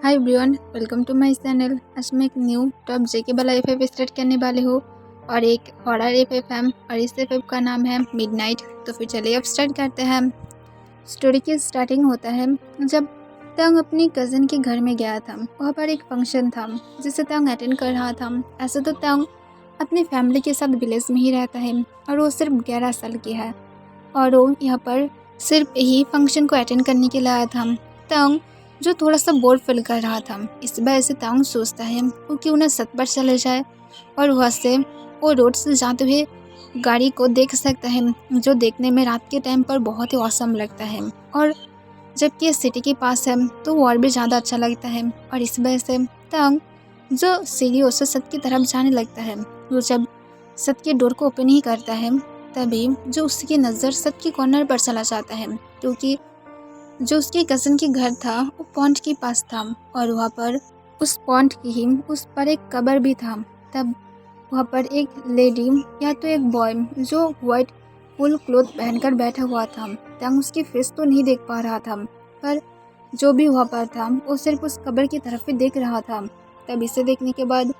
Hi everyone, welcome to my channel. आज मैं एक न्यू टॉप जेके वाला एफ स्टार्ट करने वाले हूँ और एक हॉरर एफ है और इस एफ का नाम है मिडनाइट। तो फिर चलिए अब स्टार्ट करते हैं। स्टोरी की स्टार्टिंग होता है जब तंग अपनी कज़न के घर में गया था। वहाँ पर एक फंक्शन था जिसे तंग अटेंड कर रहा था। ऐसे तो तंग अपनी फैमिली के साथ विलेज में ही रहता है और वो सिर्फ 11 साल की है और वो यहाँ पर सिर्फ यही फंक्शन को अटेंड करने के लिए आया था। तंग जो थोड़ा सा बोर फील कर रहा था, इस वजह से तंग सोचता है वो क्यों ना छत पर चले जाए और वहाँ से वो रोड से जाते हुए गाड़ी को देख सकता है, जो देखने में रात के टाइम पर बहुत ही औसम लगता है। और जबकि ये सिटी के पास है तो वो और भी ज़्यादा अच्छा लगता है। और इस वजह से तंग जो सीढ़ियों से छत की तरफ जाने लगता है। वो जब छत के डोर को ओपन ही करता है तभी जो उसकी नज़र छत के कॉर्नर पर चला जाता है, क्योंकि जो उसके कज़न के घर था वो पॉन्ड के पास था और वहाँ पर उस पॉन्ड की ही उस पर एक कब्र भी था। तब वहाँ पर एक लेडी या तो एक बॉय जो वाइट फुल क्लोथ पहनकर बैठा हुआ था। तंग उसकी फेस तो नहीं देख पा रहा था, पर जो भी वहाँ पर था वो सिर्फ उस कब्र की तरफ ही देख रहा था। तब इसे देखने के बाद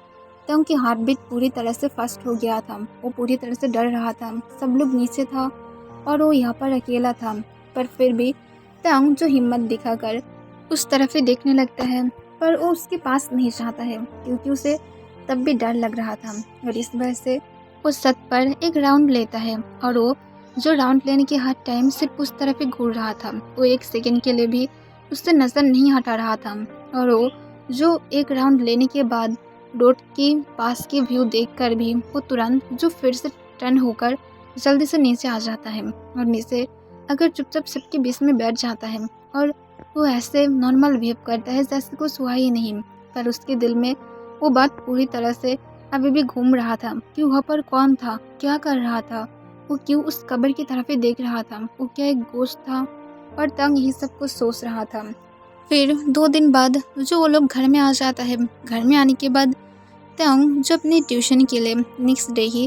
तंग की हार्ट बीट पूरी तरह से फास्ट हो गया था। वो पूरी तरह से डर रहा था। सब लोग नीचे था और वो यहाँ पर अकेला था, पर फिर भी तंग जो हिम्मत दिखाकर उस तरफ ही देखने लगता है, पर वो उसके पास नहीं चाहता है क्योंकि उसे तब भी डर लग रहा था। और इस वजह से वो छत पर एक राउंड लेता है और वो जो राउंड लेने के हर टाइम सिर्फ उस तरफ ही घूर रहा था। वो एक सेकंड के लिए भी उससे नज़र नहीं हटा रहा था। और वो जो एक राउंड लेने के बाद रोड के पास के व्यू देखकर भी वो तुरंत जो फिर से टर्न होकर जल्दी से नीचे आ जाता है और नीचे अगर चुपचाप सबके बीच में बैठ जाता है और वो ऐसे नॉर्मल बिहेव करता है जैसे कुछ हुआ ही नहीं। पर उसके दिल में वो बात पूरी तरह से अभी भी घूम रहा था कि वहाँ पर कौन था, क्या कर रहा था, वो क्यों उस कब्र की तरफ ही देख रहा था, वो क्या एक गोश्त था। और तंग यही सब कुछ सोच रहा था। फिर 2 दिन बाद जो वो लोग घर में आ जाता है। घर में आने के बाद तंग जो अपनी ट्यूशन के लिए नेक्स्ट डे ही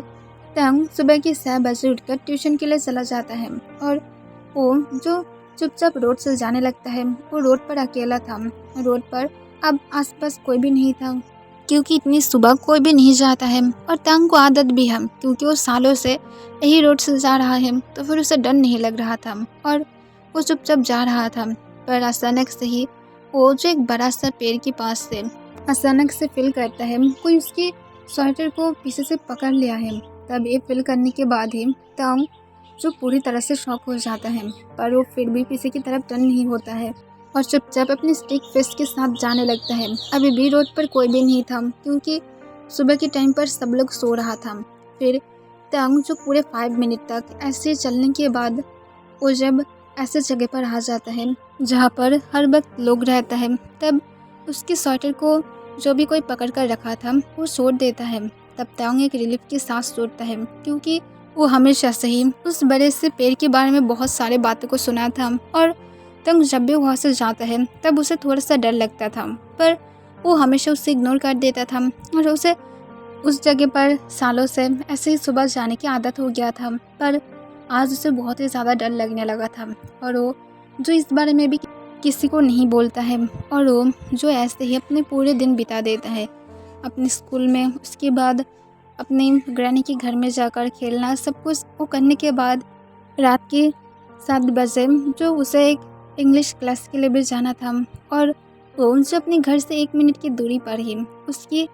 तंग सुबह के 6 बजे उठकर ट्यूशन के लिए चला जाता है और वो जो चुपचाप रोड से जाने लगता है। वो रोड पर अकेला था। रोड पर अब आसपास कोई भी नहीं था क्योंकि इतनी सुबह कोई भी नहीं जाता है और तंग को आदत भी है क्योंकि वो सालों से यही रोड से जा रहा है, तो फिर उसे डर नहीं लग रहा था और वो चुपचाप जा रहा था। पर अचानक से ही वो जो एक बड़ा सा पेड़ के पास से अचानक से फील करता है कोई उसकी स्वेटर को पीछे से पकड़ लिया है। तब ये फील करने के बाद ही तंग जो पूरी तरह से शॉक हो जाता है, पर वो फिर भी पीछे की तरफ टर्न नहीं होता है और चुपचाप अपनी स्टिक फेस के साथ जाने लगता है। अभी भी रोड पर कोई भी नहीं था क्योंकि सुबह के टाइम पर सब लोग सो रहा था। फिर तंग जो पूरे 5 मिनट तक ऐसे चलने के बाद वो जब ऐसे जगह पर आ जाता है जहाँ पर हर वक्त लोग रहता है, तब उसके स्वेटर को जो भी कोई पकड़ कर रखा था वो छोड़ देता है। तब तंग एक रिलीफ की सांस छोड़ता है क्योंकि वो हमेशा से ही उस बड़े से पेड़ के बारे में बहुत सारे बातों को सुना था और तंग जब भी वहाँ से जाता है तब उसे थोड़ा सा डर लगता था, पर वो हमेशा उसे इग्नोर कर देता था और उसे उस जगह पर सालों से ऐसे ही सुबह जाने की आदत हो गया था। पर आज उसे बहुत ही ज़्यादा डर लगने लगा था और वो जो इस बारे में भी किसी को नहीं बोलता है और वो जो ऐसे ही अपने पूरे दिन बिता देता है अपने स्कूल में। उसके बाद अपनी ग्रैनी के घर में जाकर खेलना, सब कुछ वो करने के बाद रात के 7 बजे जो उसे एक इंग्लिश क्लास के लिए भी जाना था और वो जो अपने घर से 1 मिनट की दूरी पर ही उसकी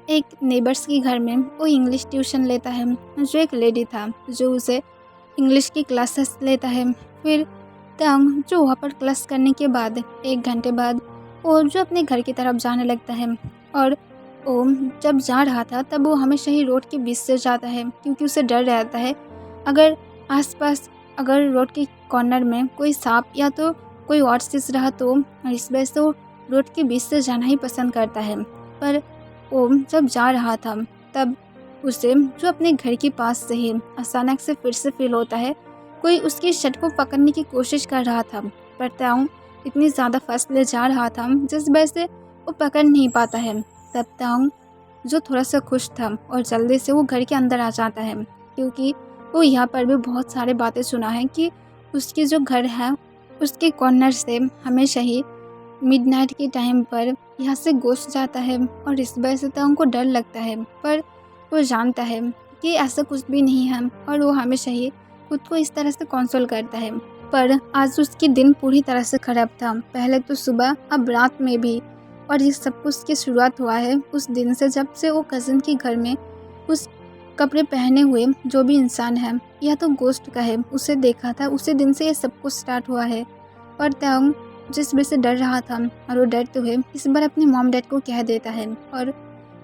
एक नेबर्स के घर में वो इंग्लिश ट्यूशन लेता है, जो एक लेडी था जो उसे इंग्लिश की क्लासेस लेता है। फिर तंग जो वहाँ पर क्लास करने के बाद 1 घंटे बाद वो जो अपने घर की तरफ जाने लगता है और वो जब जा रहा था तब वो हमेशा ही रोड के बीच से जाता है क्योंकि उसे डर रहता है अगर आसपास अगर रोड के कॉर्नर में कोई सांप या तो कोई और चीज़ रहा तो, इस वजह से वो रोड के बीच से जाना ही पसंद करता है। पर वो जब जा रहा था तब उसे जो अपने घर के पास से ही अचानक से फिर से फील होता है कोई उसकी शर्ट को पकड़ने की कोशिश कर रहा था, पर तंग इतनी ज़्यादा फासले जा रहा था जिस वजह से वो पकड़ नहीं पाता है। तब तंग जो थोड़ा सा खुश था और जल्दी से वो घर के अंदर आ जाता है क्योंकि वो यहाँ पर भी बहुत सारे बातें सुना है कि उसकी जो घर है उसके कॉर्नर से हमेशा ही मिडनाइट के टाइम पर यहाँ से गोश्त जाता है और इस वजह से तंग को डर लगता है, पर वो जानता है कि ऐसा कुछ भी नहीं है और वो हमेशा ही खुद को इस तरह से कंसोल करता है। पर आज उसकी दिन पूरी तरह से खराब था, पहले तो सुबह अब रात में भी। और ये सब कुछ की शुरुआत हुआ है उस दिन से जब से वो कज़न के घर में उस कपड़े पहने हुए जो भी इंसान है या तो गोश्त का है उसे देखा था। उसी दिन से ये सब कुछ स्टार्ट हुआ है। और तंग जिस वजह से डर रहा था और वो डरते हुए इस बार अपने मॉम डैड को कह देता है और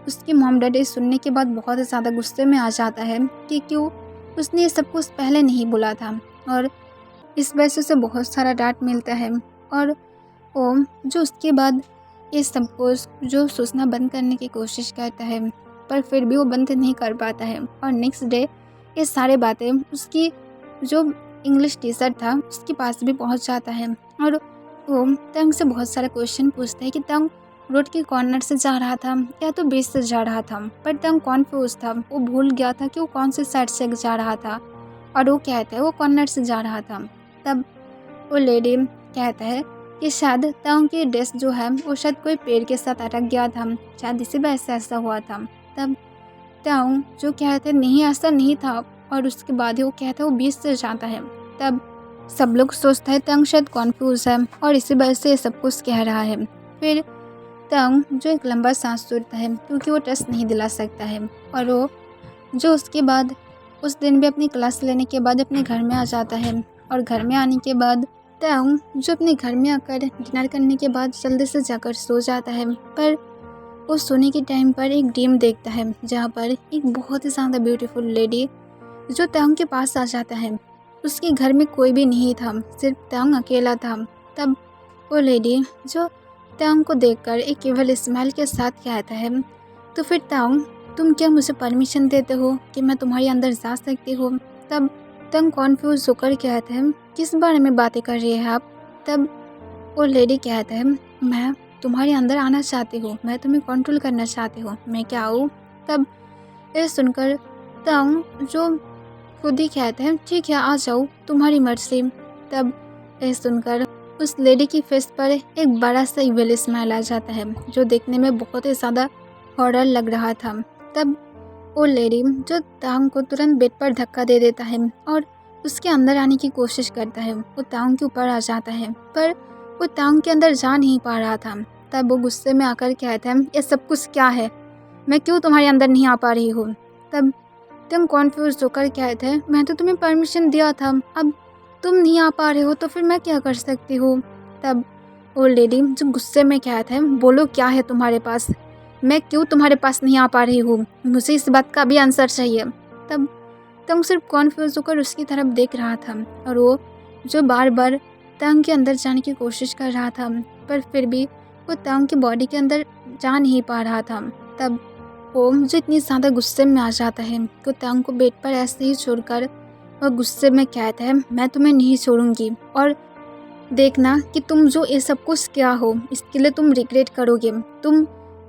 उसके मॉम डैड ये सुनने के बाद बहुत ज़्यादा गुस्से में आ जाता है कि क्यों उसने ये सब कुछ पहले नहीं बोला था। और इस वजह से उसे बहुत सारा डांट मिलता है और ओम जो उसके बाद ये सब कुछ जो सोचना बंद करने की कोशिश करता है, पर फिर भी वो बंद नहीं कर पाता है। और नेक्स्ट डे ये सारे बातें उसकी जो इंग्लिश टीचर था उसके पास भी पहुंच जाता है और वो तंग से बहुत सारे क्वेश्चन पूछता है कि तंग रोड के कॉर्नर से जा रहा था या तो बीच से जा रहा था। पर तंग कॉन्फ्यूज था, वो भूल गया था कि वो कौन से साइड से जा रहा था और वो कहता है वो कॉर्नर से जा रहा था। तब वो लेडी कहता है कि शायद तंग की ड्रेस जो है वो शायद कोई पेड़ के साथ अटक गया था, शायद इसी वजह से ऐसा हुआ था। तब तंग जो कहते नहीं ऐसा नहीं था और उसके बाद ही वो कहता है वो बीच से जाता है। तब सब लोग सोचता है तंग शायद कॉन्फ्यूज है और इसी वजह से सब कुछ कह रहा है। फिर तंग जो एक लंबा सांस छोड़ता है क्योंकि वो ट्रस्ट नहीं दिला सकता है और वो जो उसके बाद उस दिन भी अपनी क्लास लेने के बाद अपने घर में आ जाता है। और घर में आने के बाद तंग जो अपने घर में आकर डिनर करने के बाद जल्दी से जाकर सो जाता है। पर वो सोने के टाइम पर एक ड्रीम देखता है जहाँ पर एक बहुत ही ज़्यादा ब्यूटीफुल लेडी जो तंग के पास आ जाता है। उसके घर में कोई भी नहीं था, सिर्फ तंग अकेला था। तब वो लेडी जो तंग को देखकर एक केवल स्माइल के साथ कहता है तो फिर तंग तुम क्या मुझे परमिशन देते हो कि मैं तुम्हारे अंदर जा सकती हूँ। तब तंग कॉन्फ्यूज होकर कहता है किस बारे में बातें कर रही है आप। तब वो लेडी कहता है मैं तुम्हारे अंदर आना चाहती हूँ, मैं तुम्हें कंट्रोल करना चाहती हूँ, मैं क्या हूँ। तब ये सुनकर तंग जो खुद ही कहते हैं ठीक है आ जाओ तुम्हारी मर्जी। तब ये सुनकर उस लेडी की फेस पर एक बड़ा सा इविल स्माइल आ जाता है जो देखने में बहुत ही ज़्यादा हॉरर लग रहा था। तब वो लेडी जो तंग को तुरंत बेड पर धक्का दे देता है और उसके अंदर आने की कोशिश करता है। वो तंग के ऊपर आ जाता है पर वो तंग के अंदर जा नहीं पा रहा था। तब वो गुस्से में आकर कहता है ये सब कुछ क्या है, मैं क्यों तुम्हारे अंदर नहीं आ पा रही हूँ। तब तुम कॉन्फ्यूज होकर कहते हैं मैं तो तुम्हें परमिशन दिया था, अब तुम नहीं आ पा रहे हो तो फिर मैं क्या कर सकती हूँ। तब वो लेडी जो गुस्से में कहता है बोलो क्या है तुम्हारे पास, मैं क्यों तुम्हारे पास नहीं आ पा रही हूँ, मुझे इस बात का भी आंसर चाहिए। तब तंग सिर्फ कॉन्फ्यूज होकर उसकी तरफ देख रहा था और वो जो बार बार तंग के अंदर जाने की कोशिश कर रहा था पर फिर भी वो तंग की बॉडी के अंदर जा नहीं पा रहा था। तब ओम जो इतनी ज़्यादा गुस्से में आ जाता है कि तंग को बेड पर ऐसे ही छोड़कर वह गुस्से में कहता है मैं तुम्हें नहीं छोड़ूंगी और देखना कि तुम जो ये सब कुछ क्या हो इसके लिए तुम रिग्रेट करोगे। तुम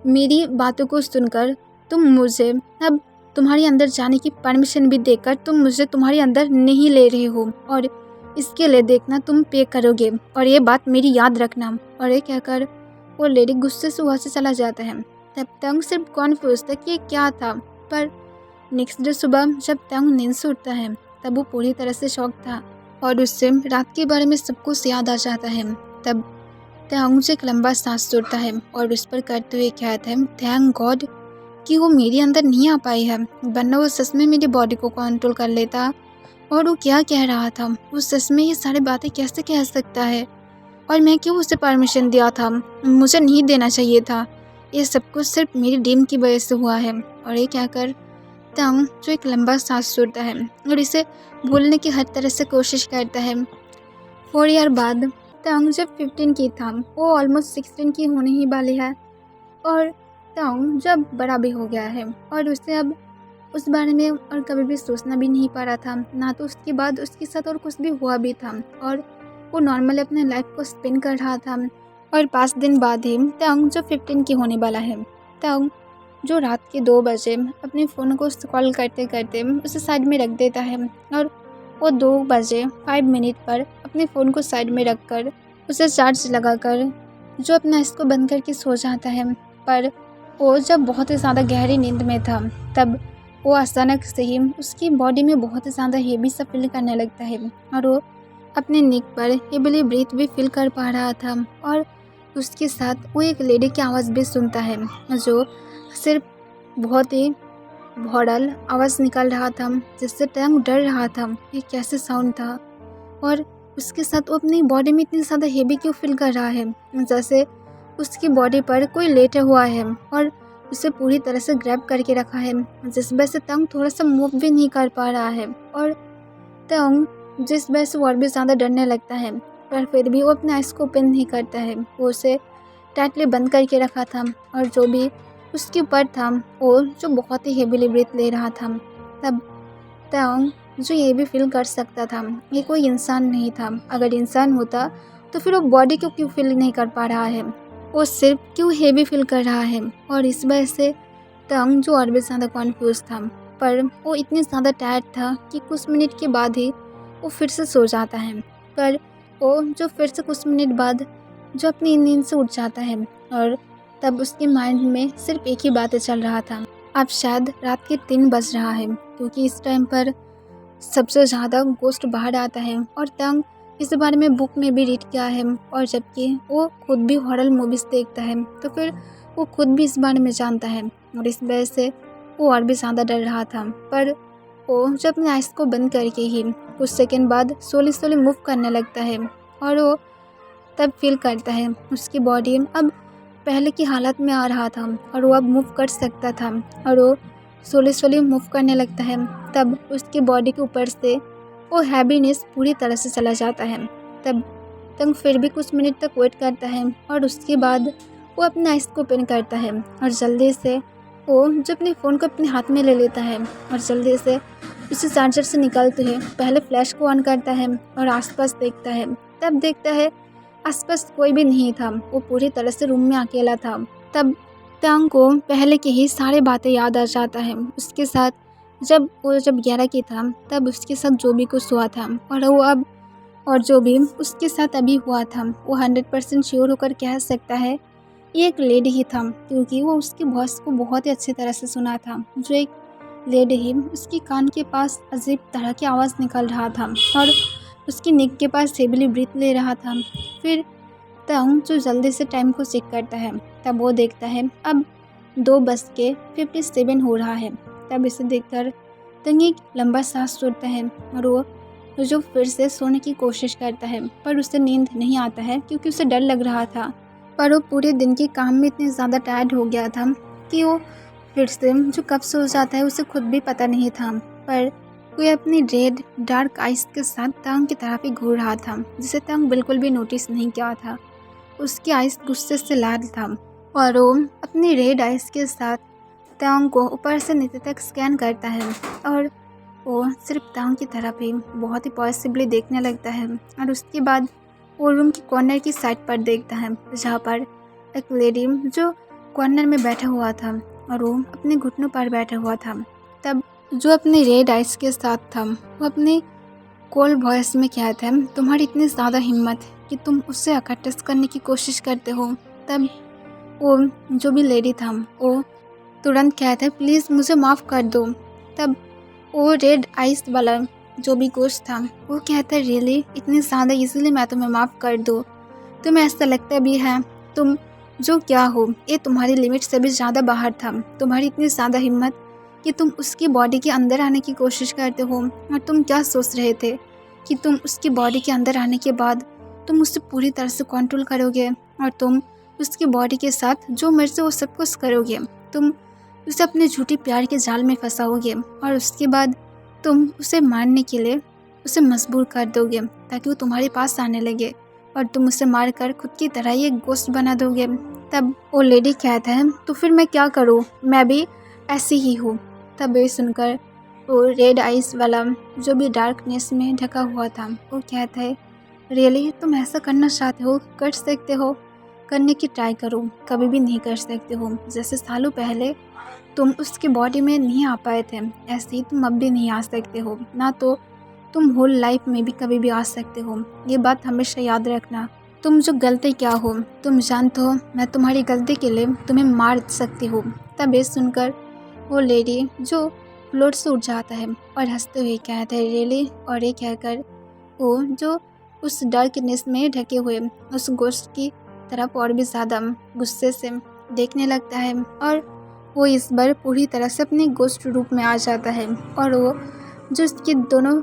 मेरी बातों को सुनकर तुम मुझे अब तुम्हारे अंदर जाने की परमिशन भी देकर तुम मुझे तुम्हारे अंदर नहीं ले रहे हो और इसके लिए देखना तुम पे करोगे और ये बात मेरी याद रखना। और ये कहकर वो लेडी गुस्से से वहाँ से चला जाता है। तब तंग सिर्फ कॉन्फ्यूज था कि ये क्या था। पर नेक्स्ट डे सुबह जब तंग नींद से उठता है तब वो पूरी तरह से शॉक था और उससे रात के बारे में सब कुछ याद आ जाता है। तब तंग से एक लंबा सांस छोड़ता है और उस पर करते हुए कहता है थैंक गॉड कि वो मेरे अंदर नहीं आ पाई है, वरना वो सच में मेरी बॉडी को कंट्रोल कर लेता। और वो क्या कह रहा था, वो सच में ये सारी बातें कैसे कह सकता है और मैं क्यों उसे परमिशन दिया था, मुझे नहीं देना चाहिए था, ये सब कुछ सिर्फ मेरी ड्रीम की वजह से हुआ है। और ये कहकर तंग जो एक लंबा सांस छोड़ता है और इसे भूलने की हर तरह से कोशिश करता है। 4 ईयर बाद तंग जब 15 की था वो ऑलमोस्ट 16 की होने ही वाली है और तंग जब बड़ा भी हो गया है और उसे अब उस बारे में और कभी भी सोचना भी नहीं पा रहा था, ना तो उसके बाद उसके साथ और कुछ भी हुआ भी था और वो नॉर्मली अपने लाइफ को स्पेंड कर रहा था। और 5 दिन बाद ही तंग जो 15 की होने वाला है, तंग जो रात के 2 बजे अपने फ़ोन को स्क्रॉल करते करते उसे साइड में रख देता है और वो 2 बजे 5 मिनट पर अपने फ़ोन को साइड में रखकर उसे चार्ज लगाकर जो अपने आइज़ को बंद करके सो जाता है। पर वो जब बहुत ही ज़्यादा गहरी नींद में था, तब वो अचानक से ही उसकी बॉडी में बहुत ही ज़्यादा हेवी सा फील करने लगता है और वो अपने नेक पर हेवीली ब्रीथ भी फील कर पा रहा था। और उसके साथ वो एक लेडी की आवाज़ भी सुनता है, जो सिर्फ बहुत ही भौड़ल आवाज़ निकाल रहा था, जिससे टंग डर रहा था ये कैसे साउंड था। और उसके साथ वो अपनी बॉडी में इतनी ज़्यादा हेवी क्यों फील कर रहा है, जैसे उसकी बॉडी पर कोई लेटा हुआ है और उसे पूरी तरह से ग्रैब करके रखा है, जिस वजह से टंग थोड़ा सा मूव भी नहीं कर पा रहा है। और टंग जिस वजह से वो और भी ज़्यादा डरने लगता है, पर फिर भी वो अपने आइज़ को ओपन नहीं करता है। वो उसे टाइटली बंद करके रखा था और जो भी उसके ऊपर था वो जो बहुत ही हेवीली ब्रीथ ले रहा था। तब टंग जो ये भी फील कर सकता था ये कोई इंसान नहीं था। अगर इंसान होता तो फिर वो बॉडी को क्यों फील नहीं कर पा रहा है, वो सिर्फ क्यों हेवी फील कर रहा है। और इस वजह से टंग जो और भी ज़्यादा कॉन्फ्यूज था, पर वो इतनी ज़्यादा टायर्ड था कि कुछ मिनट के बाद ही वो फिर से सो जाता है। पर वो जो फिर से कुछ मिनट बाद जो अपनी नींद से उठ जाता है और तब उसके माइंड में सिर्फ एक ही बातें चल रहा था। अब शायद रात के 3 बज रहा है, क्योंकि इस टाइम पर सबसे ज़्यादा गोस्ट बाहर आता है। और टंग इस बारे में बुक में भी रीड किया है, और जबकि वो खुद भी हॉरर मूवीज़ देखता है तो फिर वो खुद भी इस बारे में जानता है। और इस वजह से वो और भी ज़्यादा डर रहा था। पर वो जब अपने आइज़ को बंद करके ही कुछ सेकंड बाद स्लोली स्लोली मूव करने लगता है और वो तब फील करता है उसकी बॉडी अब पहले की हालत में आ रहा था और वो अब मूव कर सकता था। और वो स्लोली स्लोली मूव करने लगता है, तब उसकी बॉडी के ऊपर से वो हैवीनेस पूरी तरह से चला जाता है। तब टंग फिर भी कुछ मिनट तक वेट करता है और उसके बाद वो अपने आइज़ को ओपन करता है और जल्दी से वो जो अपने फ़ोन को अपने हाथ में ले लेता है और जल्दी से उसे चार्जर से निकालते हुए पहले फ्लैश को ऑन करता है और आसपास देखता है। तब देखता है आसपास कोई भी नहीं था, वो पूरी तरह से रूम में अकेला था। तब टंग को पहले की ही सारी बातें याद आ जाता है। उसके साथ जब 11 की था तब उसके साथ जो भी कुछ हुआ था और वो अब और जो भी उसके साथ अभी हुआ था वो 100% श्योर होकर कह सकता है ये एक लेडी ही था, क्योंकि वो उसकी वॉइस को बहुत ही अच्छी तरह से सुना था। जो एक लेडी ही उसके कान के पास अजीब तरह की आवाज़ निकल रहा था और उसकी नेक के पास हेवीली ब्रीथ ले रहा था। फिर टंग जो जल्दी से टाइम को चेक करता है, तब वो देखता है अब 2:57 हो रहा है। तब इसे देखकर टंग एक लंबा सांस छोड़ता है और वो जो फिर से सोने की कोशिश करता है, पर उसे नींद नहीं आता है क्योंकि उसे डर लग रहा था। पर वो पूरे दिन के काम में इतनी ज़्यादा टायर्ड हो गया था कि वो फिर से जो कब सो जाता है उसे खुद भी पता नहीं था। पर कोई अपनी रेड डार्क आइज़ के साथ टंग की तरफ ही घूर रहा था, जिसे टंग बिल्कुल भी नोटिस नहीं किया था। उसकी आइज़ गुस्से से लाल था और वो अपनी रेड आइज़ के साथ टंग को ऊपर से नीचे तक स्कैन करता है और वो सिर्फ टंग की तरफ ही बहुत ही पॉजिटिवली देखने लगता है। और उसके बाद वो रूम की कॉर्नर की साइड पर देखता है, जहाँ पर एक लेडी जो कॉर्नर में बैठा हुआ था और वो अपने घुटनों पर बैठा हुआ था। तब जो अपनी रेड आइज़ के साथ था वो अपनी कोल्ड वॉइस में कहता है, तुम्हारी इतनी ज़्यादा हिम्मत कि तुम उससे अकट्ठस करने की कोशिश करते हो। तब वो जो भी लेडी था वो तुरंत कहता है, प्लीज़ मुझे माफ़ कर दो। तब वो रेड आइज़ वाला जो भी गोश्त था वो कहता है, रियली इतनी ज़्यादा इजीली मैं तुम्हें माफ़ कर दूँ? तुम्हें ऐसा लगता भी है तुम जो क्या हो ये तुम्हारी लिमिट से भी ज़्यादा बाहर था। तुम्हारी इतनी ज़्यादा हिम्मत कि तुम उसकी बॉडी के अंदर आने की कोशिश करते हो। और तुम क्या सोच रहे थे कि तुम उसकी बॉडी के अंदर आने के बाद तुम उसे पूरी तरह से कंट्रोल करोगे और तुम उसकी बॉडी के साथ जो मर्जी वो सब कुछ करोगे। तुम उसे अपने झूठी प्यार के जाल में फंसाओगे और उसके बाद तुम उसे मारने के लिए उसे मजबूर कर दोगे ताकि वो तुम्हारे पास आने लगे और तुम उसे मारकर खुद की तरह ही एक गोश्त बना दोगे। तब वो लेडी कहता है, तो फिर मैं क्या करूँ, मैं भी ऐसी ही हूँ। तब ये सुनकर वो रेड आइज़ वाला जो भी डार्कनेस में ढका हुआ था वो कहता है, रियली तुम ऐसा करना चाहते हो, कर सकते हो, करने की ट्राई करो, कभी भी नहीं कर सकते हो। जैसे सालों पहले तुम उसकी बॉडी में नहीं आ पाए थे, ऐसे ही तुम अब भी नहीं आ सकते हो, ना तो तुम होल लाइफ में भी कभी भी आ सकते हो। ये बात हमेशा याद रखना। तुम जो गलती क्या हो, तुम जानते हो मैं तुम्हारी गलती के लिए तुम्हें मार सकती हूँ। तब ये सुनकर वो लेडी जो फ्लोर से उठ जाता है और हंसते हुए कहता है रियली, और ये कहकर वो जो उस डार्कनेस में ढके हुए उस गोश्त की तरफ और भी ज़्यादा गुस्से से देखने लगता है। और वो इस बार पूरी तरह से अपने गोश्त रूप में आ जाता है और वो जो उसके दोनों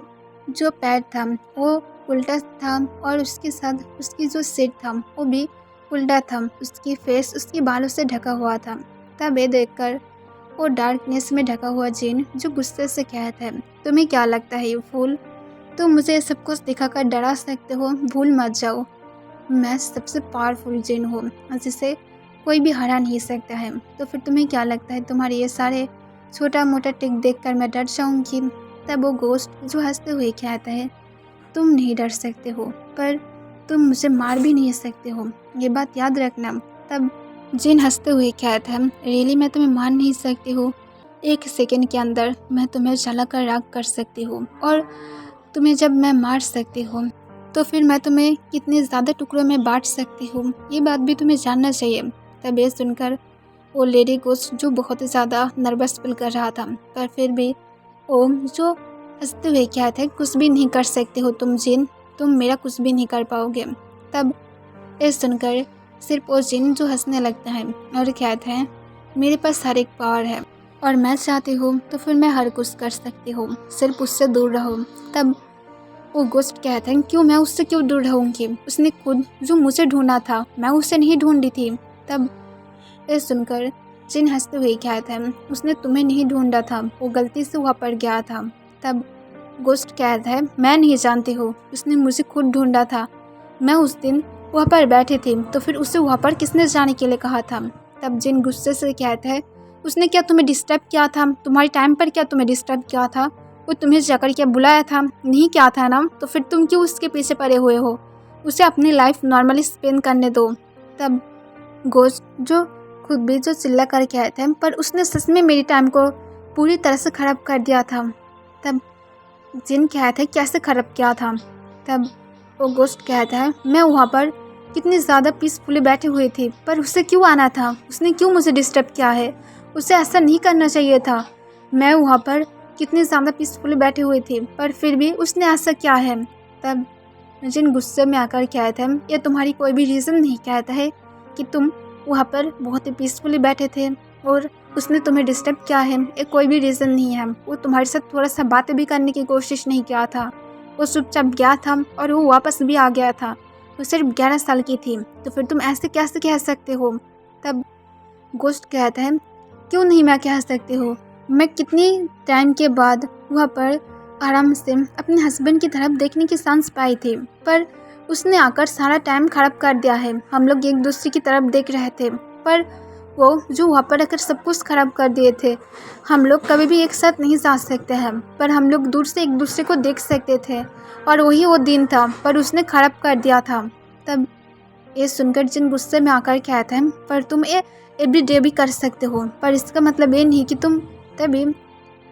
जो पैर था वो उल्टा था और उसके साथ उसकी जो सिर था वो भी उल्टा था, उसकी फेस उसके बालों से ढका हुआ था। तब ये देखकर वो डार्कनेस में ढका हुआ जिन जो गुस्से से कहता है तुम्हें क्या लगता है ये फूल, तुम मुझे सब कुछ दिखाकर डरा सकते हो, भूल मत जाओ मैं सबसे पावरफुल जिन हूँ जिसे कोई भी हरा नहीं सकता है। तो फिर तुम्हें क्या लगता है तुम्हारे ये सारे छोटा मोटा टिक देखकर मैं डर जाऊँगी। तब वो गोश्त जो हंसते हुए कहता है तुम नहीं डर सकते हो पर तुम मुझे मार भी नहीं सकते हो, ये बात याद रखना। तब जिन हंसते हुए कहता है रियली मैं तुम्हें मार नहीं सकती हूँ, 1 सेकंड के अंदर मैं तुम्हें जलाकर राख कर सकती हूँ और तुम्हें जब मैं मार सकती हूँ तो फिर मैं तुम्हें कितने ज़्यादा टुकड़ों में बांट सकती हूँ, ये बात भी तुम्हें जानना चाहिए। तब ये सुनकर वो लेडी गोश्त जो बहुत ही ज़्यादा नर्वस फील कर रहा था पर फिर भी वो जो हंसते हुए कहते हैं कुछ भी नहीं कर सकते हो तुम जिन, तुम मेरा कुछ भी नहीं कर पाओगे। तब ये सुनकर सिर्फ वो जिन जो हंसने लगता है और कहते हैं मेरे पास हर एक पावर है और मैं चाहती हूँ तो फिर मैं हर कुछ कर सकती हूँ, सिर्फ उससे दूर रहो। तब वो गोश्त कहते हैं क्यों, मैं उससे क्यों दूर रहूँगी, उसने खुद जो मुझे ढूंढा था मैं उसे नहीं ढूंढी थी। तब ये सुनकर जिन हंसते हुए कहते हैं उसने तुम्हें नहीं ढूंढा था, वो गलती से वहाँ पर गया था। तब गोश्त कहता है मैं नहीं जानती हूँ, उसने मुझे खुद ढूंढा था, मैं उस दिन वहाँ पर बैठी थी तो फिर उसे वहाँ पर किसने जाने के लिए कहा था। तब जिन गुस्से से कहता है उसने क्या तुम्हें डिस्टर्ब किया था, तुम्हारे टाइम पर क्या तुम्हें डिस्टर्ब किया था, वो तुम्हें जाकर क्या बुलाया था, नहीं किया था ना, तो फिर तुम क्यों उसके पीछे पड़े हुए हो, उसे अपनी लाइफ नॉर्मली स्पेंड करने दो। तब गोश्त जो खुद भी जो चिल्ला कर कहते हैं पर उसने सच में मेरी टाइम को पूरी तरह से ख़राब कर दिया था। तब जिन कहते हैं कैसे ख़राब किया था। तब वो गोश्त कहता है मैं वहाँ पर कितनी ज़्यादा पीसफुली बैठी हुई थी पर उसे क्यों आना था, उसने क्यों मुझे डिस्टर्ब किया है, उसे ऐसा नहीं करना चाहिए था, मैं वहाँ पर कितनी ज़्यादा पीसफुली बैठी हुई थी पर फिर भी उसने ऐसा किया है। तब जिन गुस्से में आकर कहते हैं ये तुम्हारी कोई भी रीज़न नहीं कहता है कि तुम वहाँ पर बहुत ही पीसफुली बैठे थे और उसने तुम्हें डिस्टर्ब किया है, ये कोई भी रीज़न नहीं है। वो तुम्हारे साथ थोड़ा सा बातें भी करने की कोशिश नहीं किया था, वो चुपचाप गया था और वो वापस भी आ गया था, वो सिर्फ 11 साल की थी, तो फिर तुम ऐसे कैसे कह सकते हो। तब गोश्त कहता है क्यों नहीं मैं कह सकती हूँ, मैं कितनी टाइम के बाद वहाँ पर आराम से अपने हस्बैंड की तरफ देखने की चांस पाई थी पर उसने आकर सारा टाइम ख़राब कर दिया है। हम लोग एक दूसरे की तरफ देख रहे थे पर वो जो वहाँ पर आकर सब कुछ ख़राब कर दिए थे। हम लोग कभी भी एक साथ नहीं जा सकते हैं पर हम लोग दूर से एक दूसरे को देख सकते थे और वही वो दिन था पर उसने ख़राब कर दिया था। तब ये सुनकर जिन गुस्से में आकर कहते हैं पर तुम ये एवरी डे भी कर सकते हो पर इसका मतलब ये नहीं कि तुम। तभी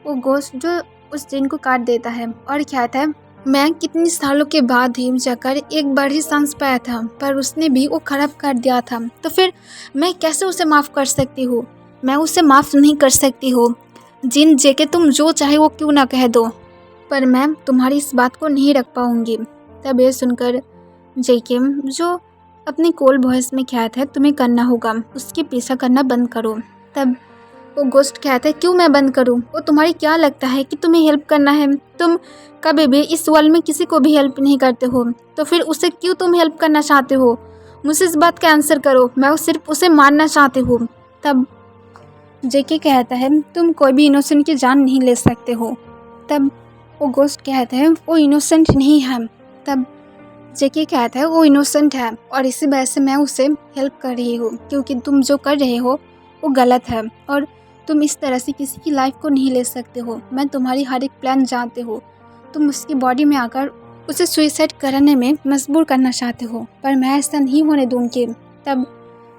वो गोश्त जो उस दिन को काट देता है और कहता है मैं कितनी सालों के बाद ही जाकर एक बार ही चांस पाया था पर उसने भी वो ख़राब कर दिया था, तो फिर मैं कैसे उसे माफ़ कर सकती हूँ, मैं उसे माफ़ नहीं कर सकती हूँ। जिन जेके तुम जो चाहे वो क्यों ना कह दो पर मैं तुम्हारी इस बात को नहीं रख पाऊँगी। तब ये सुनकर जेके जो अपनी कोल्ड वॉइस में कहता है तुम्हें करना होगा, उसके पीछा करना बंद करो। तब वो गोश्त कहता है क्यों मैं बंद करूं, वो तुम्हारी क्या लगता है कि तुम्हें हेल्प करना है, तुम कभी भी इस वर्ल्ड में किसी को भी हेल्प नहीं करते हो तो फिर उसे क्यों तुम हेल्प करना चाहते हो, मुझे इस बात का आंसर करो, मैं सिर्फ उसे मारना चाहती हूँ। तब जेके कहता है तुम कोई भी इनोसेंट की जान नहीं ले सकते हो। तब वो गोश्त कहता है वो इनोसेंट नहीं है। तब जेके कहता है वो इनोसेंट है और इसी वजह से मैं उसे हेल्प कर रही हूँ क्योंकि तुम जो कर रहे हो वो गलत है और तुम इस तरह से किसी की लाइफ को नहीं ले सकते हो। मैं तुम्हारी हर एक प्लान जानते हो, तुम उसकी बॉडी में आकर उसे सुइसाइड करने में मजबूर करना चाहते हो पर मैं ऐसा नहीं होने दूंगी। तब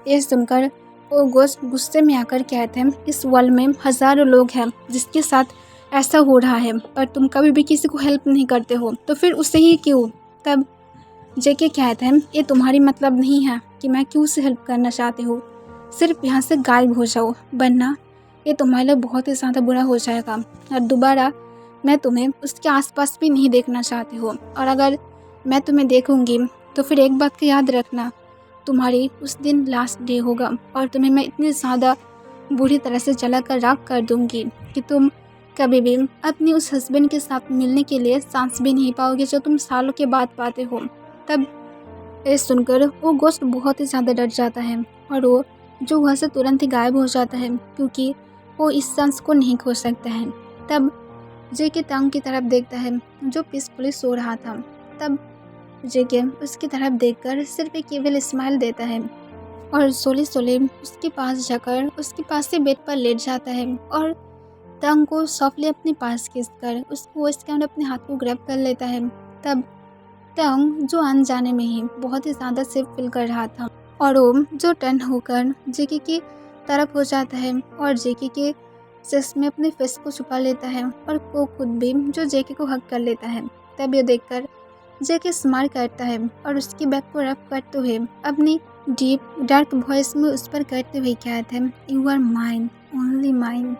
ये सुनकर वो गोश्त गुस्से में आकर कहते हैं इस वर्ल्ड में हज़ारों लोग हैं जिसके साथ ऐसा हो रहा है पर तुम कभी भी किसी को हेल्प नहीं करते हो तो फिर उसे ही क्यों। तब जेके कहते हैं ये तुम्हारी मतलब नहीं है कि मैं क्यों से हेल्प करना चाहती हूँ, सिर्फ यहाँ से गायब हो जाओ वरना ये तुम्हारे लिए बहुत ही ज़्यादा बुरा हो जाएगा और दोबारा मैं तुम्हें उसके आसपास भी नहीं देखना चाहती हूँ। और अगर मैं तुम्हें देखूँगी तो फिर एक बात का याद रखना, तुम्हारी उस दिन लास्ट डे होगा और तुम्हें मैं इतनी ज़्यादा बुरी तरह से जला कर राख कर दूँगी कि तुम कभी भी अपनी उस हस्बैंड के साथ मिलने के लिए सांस भी नहीं पाओगे जो तुम सालों के बाद पाते हो। तब ये सुनकर वो गोश्त बहुत ही ज़्यादा डर जाता है और वो जो वहाँ से तुरंत ही गायब हो जाता है क्योंकि वो इस चांस को नहीं खो सकता है। तब जेके तंग की तरफ देखता है जो पीसफुली सो रहा था। तब जेके उसकी तरफ देखकर सिर्फ एक केवल स्माइल देता है और सोले सोले उसके पास जाकर उसके पास से बेड पर लेट जाता है और तंग को सॉफ्टली अपने पास खींचकर उसको इसके अंदर अपने हाथ को ग्रैब कर लेता है। तब तंग जो अनजाने में ही बहुत ही ज़्यादा सेफ फील कर रहा था और वो जो टर्न होकर जेके की तरफ हो जाता है और जेके के चेस्ट में अपने फेस को छुपा लेता है और वो खुद भी जो जेके को हक कर लेता है। तब ये देखकर जेके स्माइल करता है और उसकी बैक को रब करते हुए अपनी डीप डार्क वॉइस में उस पर करते हुए कहते हैं you are mine, only mine.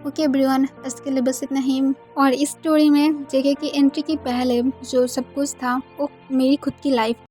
Okay everyone, इसके लिए बस इतना ही। और इस स्टोरी में जेके की एंट्री के पहले जो सब कुछ था वो मेरी खुद की लाइफ